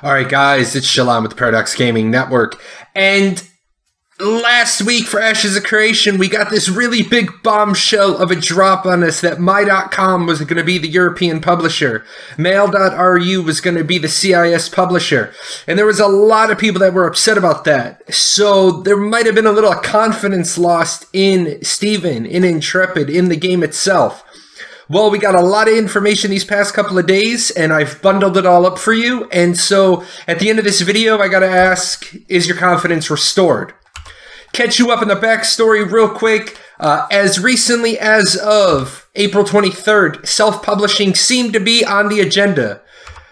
All right, guys, it's Jahlon with the Paradox Gaming Network. And last week for Ashes of Creation, we got this really big bombshell of a drop on us that My.com was going to be the European publisher. Mail.ru was going to be the CIS publisher. And there was a lot of people that were upset about that. So there might have been a little confidence lost in Steven, in Intrepid, in the game itself. Well, we got a lot of information these past couple of days, and I've bundled it all up for you. And so at the end of this video, I got to ask, is your confidence restored? Catch you up in the backstory real quick. As recently as of April 23rd, self-publishing seemed to be on the agenda.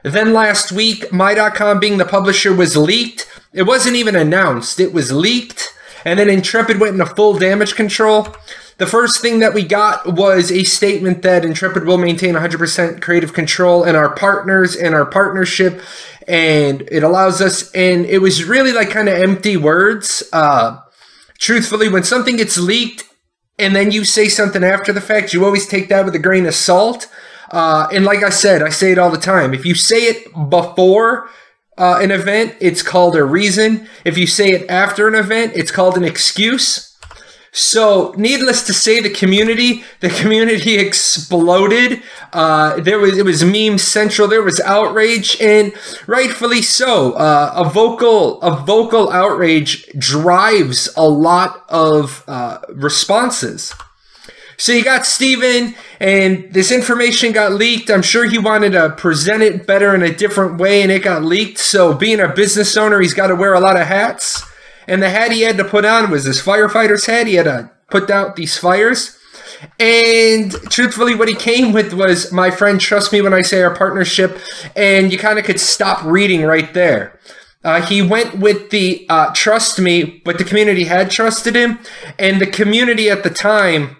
Then last week, My.com being the publisher was leaked. It wasn't even announced. It was leaked. And then Intrepid went into full damage control. The first thing that we got was a statement that Intrepid will maintain 100% creative control in our partners and our partnership, and it allows us, and it was really like kind of empty words. Truthfully, when something gets leaked and then you say something after the fact, you always take that with a grain of salt. And like I said, I say it all the time. If you say it before an event, it's called a reason. If you say it after an event, it's called an excuse. So, needless to say, the community exploded. It was meme central. There was outrage, and rightfully so. A vocal outrage drives a lot of responses. So you got Steven, and this information got leaked. I'm sure he wanted to present it better in a different way, and it got leaked. So, being a business owner, he's got to wear a lot of hats. And the hat he had to put on was this firefighter's hat. He had to put out these fires. And truthfully, what he came with was, my friend, trust me when I say our partnership. And you kind of could stop reading right there. He went with the trust me, but the community had trusted him. And the community at the time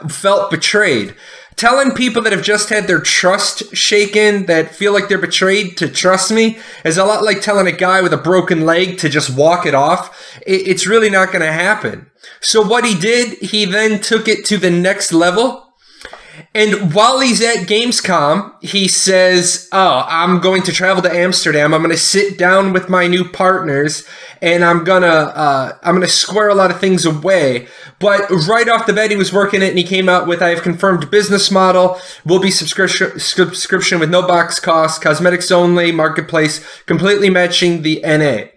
felt betrayed. Telling people that have just had their trust shaken, that feel like they're betrayed, to trust me, is a lot like telling a guy with a broken leg to just walk it off. It's really not going to happen. So what he did, he then took it to the next level. And while he's at Gamescom, he says, oh, I'm going to travel to Amsterdam. I'm going to sit down with my new partners, and I'm going to square a lot of things away. But right off the bat, he was working it, and he came out with, I have confirmed business model, will be subscription with no box cost, cosmetics only, marketplace, completely matching the NA.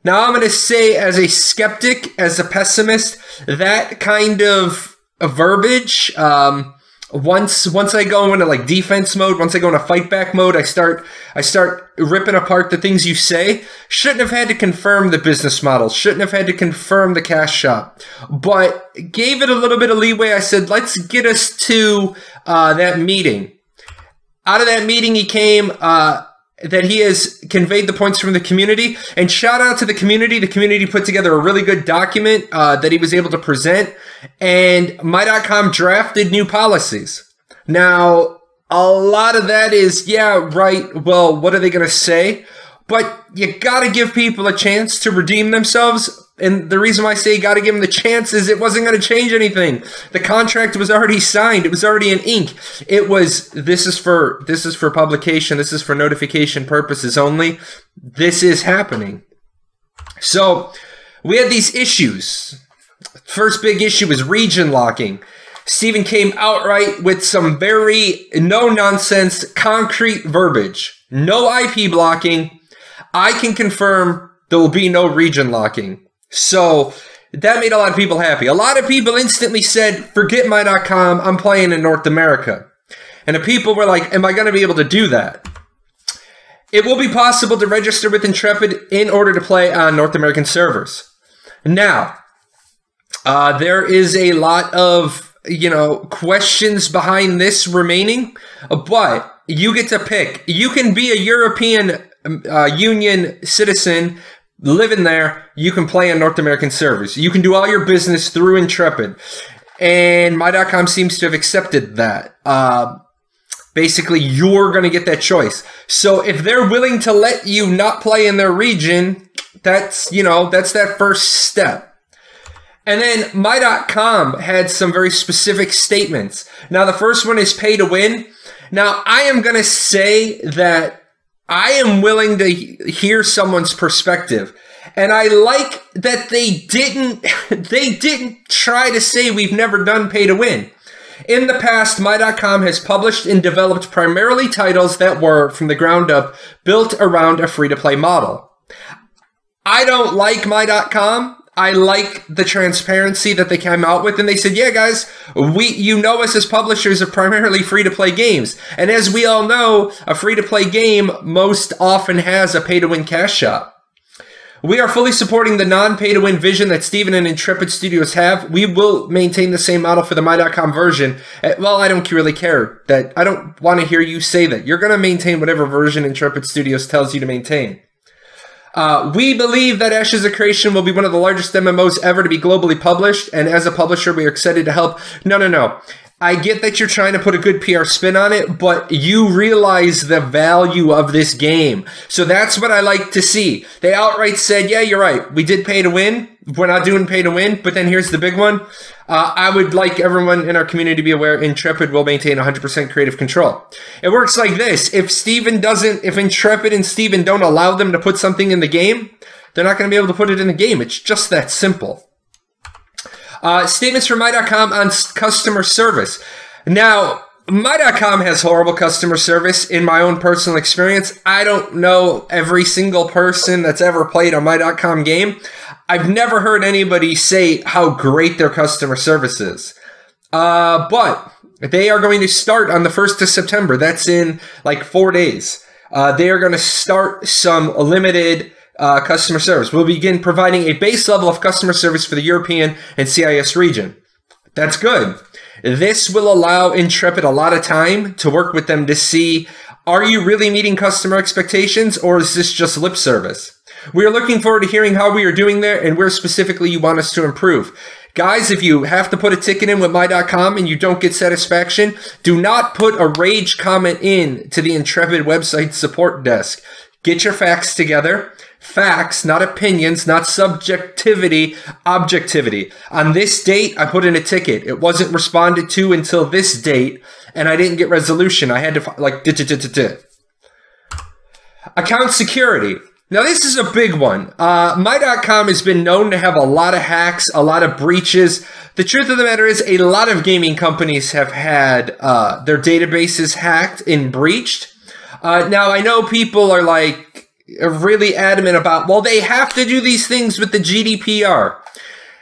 Now, I'm going to say, as a skeptic, as a pessimist, that kind of verbiage, once I go into like defense mode, once I go into fight back mode, I start ripping apart the things you say. Shouldn't have had to confirm the business model. Shouldn't have had to confirm the cash shop. But gave it a little bit of leeway. I said, let's get us to that meeting. Out of that meeting, he came that he has conveyed the points from the community. And shout out to the community. The community put together a really good document that he was able to present. And My.com drafted new policies. Now, a lot of that is, yeah, right, well, what are they going to say? But you got to give people a chance to redeem themselves. And the reason why I say you got to give them the chance is it wasn't going to change anything. The contract was already signed. It was already in ink. It was, this is for publication. This is for notification purposes only. This is happening. So we had these issues. First big issue is region locking. Steven came outright with some very no-nonsense, concrete verbiage. No IP blocking. I can confirm there will be no region locking. So that made a lot of people happy. A lot of people instantly said, forget My.com, I'm playing in North America. And the people were like, am I going to be able to do that? It will be possible to register with Intrepid in order to play on North American servers. Now, there is a lot of, questions behind this remaining, but you get to pick. You can be a European Union citizen living there. You can play on North American servers. You can do all your business through Intrepid. And My.com seems to have accepted that. Basically, you're going to get that choice. So if they're willing to let you not play in their region, that's that first step. And then My.com had some very specific statements. Now, the first one is pay to win. Now, I am going to say that I am willing to hear someone's perspective. And I like that they didn't try to say we've never done pay to win. In the past, My.com has published and developed primarily titles that were, from the ground up, built around a free-to-play model. I don't like My.com. I like the transparency that they came out with, and they said, yeah, guys, you know us as publishers of primarily free-to-play games. And as we all know, a free-to-play game most often has a pay-to-win cash shop. We are fully supporting the non-pay-to-win vision that Steven and Intrepid Studios have. We will maintain the same model for the My.com version. Well, I don't really care. I don't want to hear you say that. You're going to maintain whatever version Intrepid Studios tells you to maintain. We believe that Ashes of Creation will be one of the largest MMOs ever to be globally published, and as a publisher, we are excited to help. No. I get that you're trying to put a good PR spin on it, but you realize the value of this game. So that's what I like to see. They outright said, yeah, you're right. We did pay to win. We're not doing pay to win. But then here's the big one. I would like everyone in our community to be aware Intrepid will maintain 100% creative control. It works like this. If Intrepid and Steven don't allow them to put something in the game, they're not going to be able to put it in the game. It's just that simple. Statements from My.com on customer service. Now, My.com has horrible customer service in my own personal experience. I don't know every single person that's ever played a My.com game. I've never heard anybody say how great their customer service is. But they are going to start on the 1st of September. That's in like 4 days. They are going to start some limited customer service. We'll begin providing a base level of customer service for the European and CIS region. That's good. This will allow Intrepid a lot of time to work with them to see, are you really meeting customer expectations, or is this just lip service? We are looking forward to hearing how we are doing there and where specifically you want us to improve. Guys, if you have to put a ticket in with My.com and you don't get satisfaction, do not put a rage comment in to the Intrepid website support desk. Get your facts together. Facts, not opinions, not subjectivity, objectivity. On this date, I put in a ticket. It wasn't responded to until this date, and I didn't get resolution. I had to, Account security. Now, this is a big one. My.com has been known to have a lot of hacks, a lot of breaches. The truth of the matter is a lot of gaming companies have had their databases hacked and breached. Now, I know people are really adamant about, well, they have to do these things with the GDPR.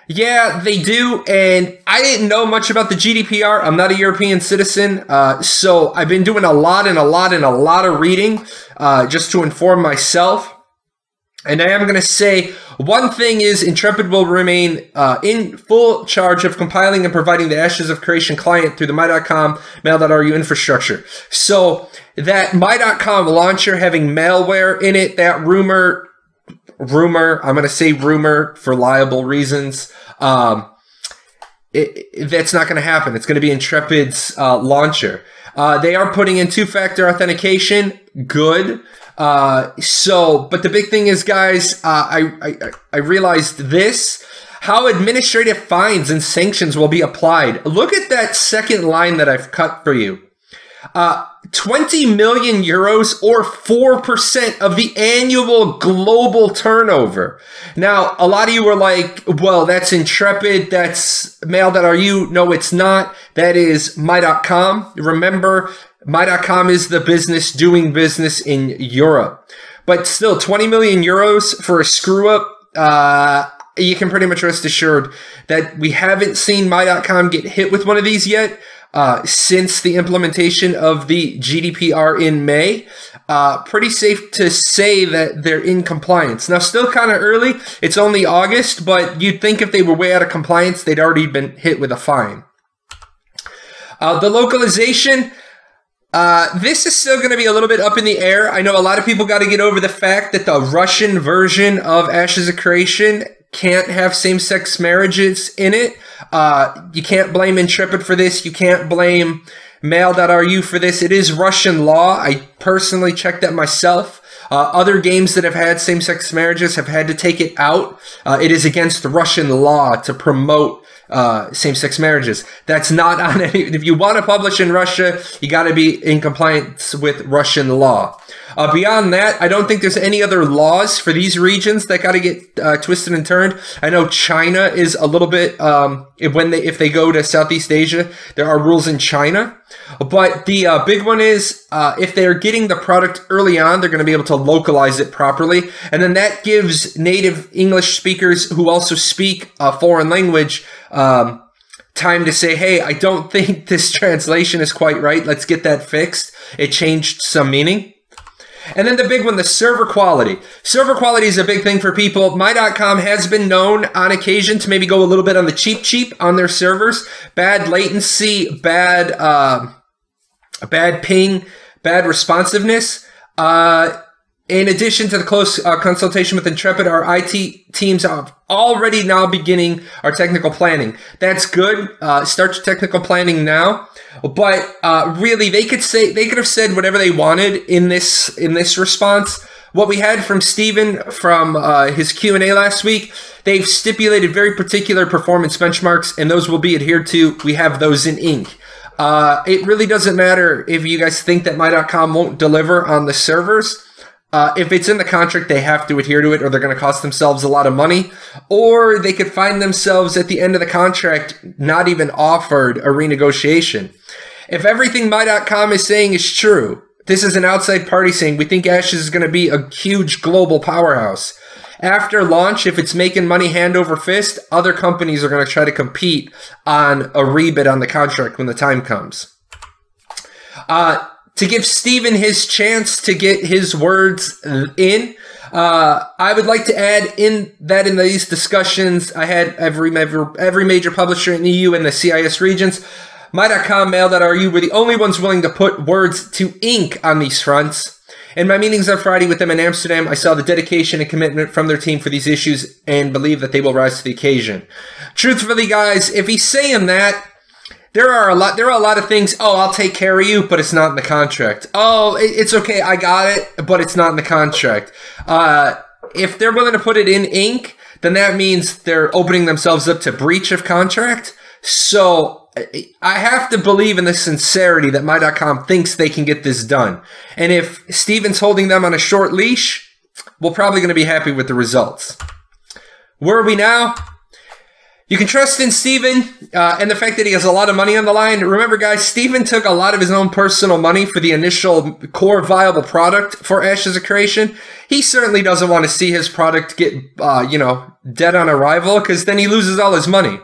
Yeah, they do, and I didn't know much about the GDPR. I'm not a European citizen, so I've been doing a lot of reading just to inform myself. And I am going to say one thing is Intrepid will remain in full charge of compiling and providing the Ashes of Creation client through the My.com mail.ru infrastructure. So that My.com launcher having malware in it, that rumor, I'm going to say rumor for liable reasons, that's not going to happen. It's going to be Intrepid's launcher. They are putting in two-factor authentication. Good. But the big thing is, guys, I realized this, how administrative fines and sanctions will be applied. Look at that second line that I've cut for you. 20 million euros or 4% of the annual global turnover. Now, a lot of you were like, well, that's Intrepid, that's mail.ru. No, it's not. That is My.com. Remember, My.com is the business doing business in Europe. But still, 20 million euros for a screw-up, you can pretty much rest assured that we haven't seen My.com get hit with one of these yet since the implementation of the GDPR in May. Pretty safe to say that they're in compliance. Now, still kind of early. It's only August, but you'd think if they were way out of compliance, they'd already been hit with a fine. The localization... this is still going to be a little bit up in the air. I know a lot of people got to get over the fact that the Russian version of Ashes of Creation can't have same-sex marriages in it. You can't blame Intrepid for this. You can't blame mail.ru for this. It is Russian law. I personally checked that myself. Other games that have had same-sex marriages have had to take it out. It is against Russian law to promote same-sex marriages. That's not on any. If you want to publish in Russia, you got to be in compliance with Russian law. Beyond that, I don't think there's any other laws for these regions that got to get twisted and turned. I know China is a little bit, if they go to Southeast Asia, there are rules in China. But the big one is if they're getting the product early on, they're going to be able to localize it properly. And then that gives native English speakers who also speak a foreign language time to say, hey, I don't think this translation is quite right. Let's get that fixed. It changed some meaning. And then the big one, the server quality. Server quality is a big thing for people. My.com has been known on occasion to maybe go a little bit on the cheap on their servers. Bad latency, bad ping, bad responsiveness. In addition to the close consultation with Intrepid, our IT teams are already now beginning our technical planning. That's good. Start your technical planning now. But really, they could have said whatever they wanted in this response. What we had from Steven from his Q&A last week, they've stipulated very particular performance benchmarks, and those will be adhered to. We have those in ink. It really doesn't matter if you guys think that My.com won't deliver on the servers. If it's in the contract, they have to adhere to it, or they're going to cost themselves a lot of money. Or they could find themselves at the end of the contract not even offered a renegotiation. If everything My.com is saying is true, this is an outside party saying we think Ashes is going to be a huge global powerhouse. After launch, if it's making money hand over fist, other companies are going to try to compete on a rebid on the contract when the time comes. To give Steven his chance to get his words in, I would like to add in these discussions, I had every major publisher in the EU and the CIS regions. My.com, Mail.ru were the only ones willing to put words to ink on these fronts. In my meetings on Friday with them in Amsterdam, I saw the dedication and commitment from their team for these issues and believe that they will rise to the occasion. Truthfully, guys, if he's saying that, there are a lot of things. Oh, I'll take care of you, but it's not in the contract. Oh, it's okay, I got it, but it's not in the contract. If they're willing to put it in ink, then that means they're opening themselves up to breach of contract. So I have to believe in the sincerity that My.com thinks they can get this done. And if Steven's holding them on a short leash, we're probably going to be happy with the results. Where are we now? You can trust in Steven and the fact that he has a lot of money on the line. Remember, guys, Steven took a lot of his own personal money for the initial core viable product for Ashes of Creation. He certainly doesn't want to see his product get, dead on arrival, because then he loses all his money.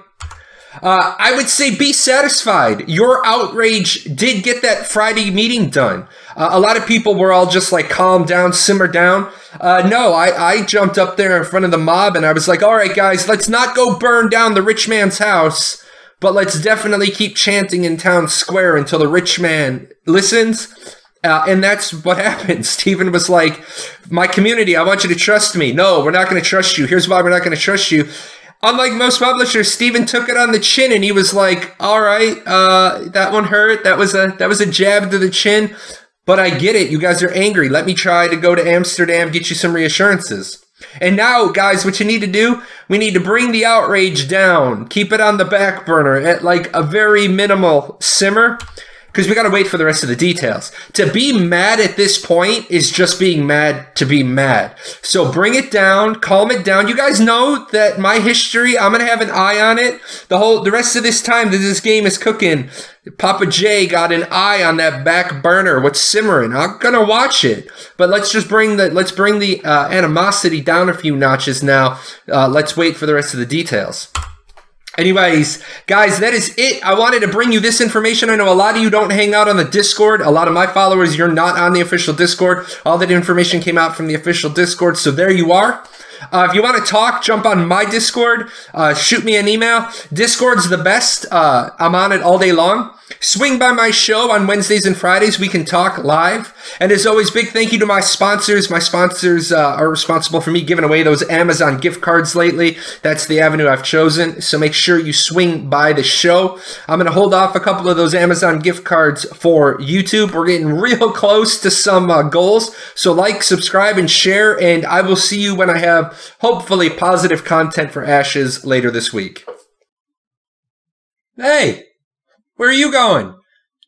I would say be satisfied. Your outrage did get that Friday meeting done. A lot of people were all just like, calm down, simmer down. No, I jumped up there in front of the mob and I was like, all right, guys, let's not go burn down the rich man's house, but let's definitely keep chanting in town square until the rich man listens. And that's what happened. Steven was like, my community, I want you to trust me. No, we're not going to trust you. Here's why we're not going to trust you. Unlike most publishers, Steven took it on the chin and he was like, all right, that one hurt. That was a jab to the chin, but I get it. You guys are angry. Let me try to go to Amsterdam, get you some reassurances. And now, guys, what you need to do, we need to bring the outrage down. Keep it on the back burner at like a very minimal simmer, because we got to wait for the rest of the details. To be mad at this point is just being mad to be mad. So bring it down, calm it down. You guys know that my history, I'm going to have an eye on it. The rest of this time that this game is cooking, Papa J got an eye on that back burner, what's simmering. I'm going to watch it. But let's bring the animosity down a few notches now. Let's wait for the rest of the details. Anyways, guys, that is it. I wanted to bring you this information. I know a lot of you don't hang out on the Discord. A lot of my followers, you're not on the official Discord. All that information came out from the official Discord, so there you are. If you want to talk, jump on my Discord. Shoot me an email. Discord's the best. I'm on it all day long. Swing by my show on Wednesdays and Fridays. We can talk live. And as always, big thank you to my sponsors. My sponsors are responsible for me giving away those Amazon gift cards lately. That's the avenue I've chosen. So make sure you swing by the show. I'm going to hold off a couple of those Amazon gift cards for YouTube. We're getting real close to some goals. So like, subscribe, and share. And I will see you when I have hopefully positive content for Ashes later this week. Hey! Where are you going?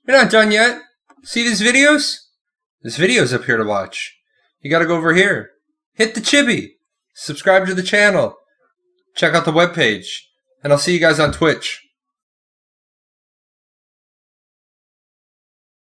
You're not done yet. See these videos? There's videos up here to watch. you got to go over here. Hit the chibi. Subscribe to the channel. Check out the webpage. And I'll see you guys on Twitch.